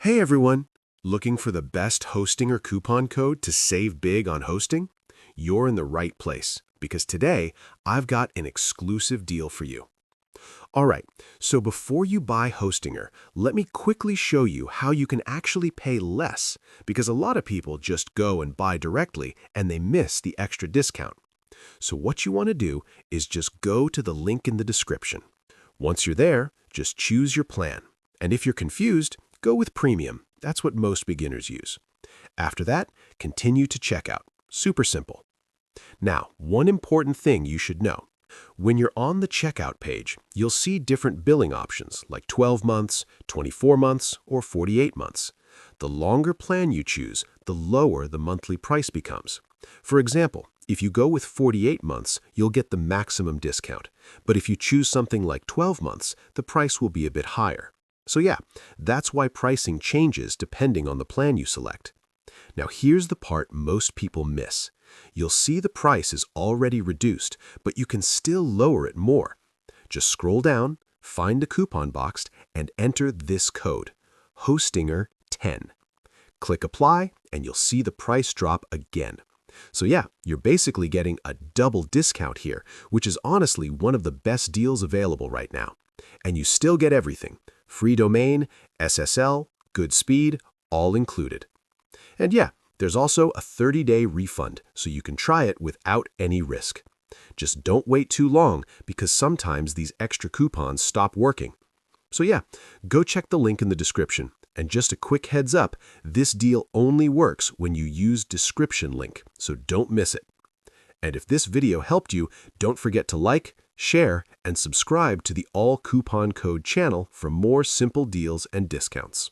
Hey everyone! Looking for the best hosting or coupon code to save big on hosting? You're in the right place because today I've got an exclusive deal for you. Alright, so before you buy Hostinger, let me quickly show you how you can actually pay less because a lot of people just go and buy directly and they miss the extra discount. So what you want to do is just go to the link in the description. Once you're there, just choose your plan. And if you're confused, go with Premium. That's what most beginners use. After that, continue to checkout. Super simple. Now, one important thing you should know. When you're on the checkout page, you'll see different billing options like 12 months, 24 months, or 48 months. The longer plan you choose, the lower the monthly price becomes. For example, if you go with 48 months, you'll get the maximum discount. But if you choose something like 12 months, the price will be a bit higher. So yeah, that's why pricing changes depending on the plan you select. Now here's the part most people miss. You'll see the price is already reduced, but you can still lower it more. Just scroll down, find the coupon box, and enter this code, Hostinger10. Click Apply, and you'll see the price drop again. So yeah, you're basically getting a double discount here, which is honestly one of the best deals available right now. And you still get everything. Free domain, SSL, good speed, all included. And yeah, there's also a 30-day refund, so you can try it without any risk. Just don't wait too long because sometimes these extra coupons stop working. So yeah, go check the link in the description. And just a quick heads up, this deal only works when you use description link, so don't miss it. And if this video helped you, don't forget to like, share, and subscribe to the All Coupon Code channel for more simple deals and discounts.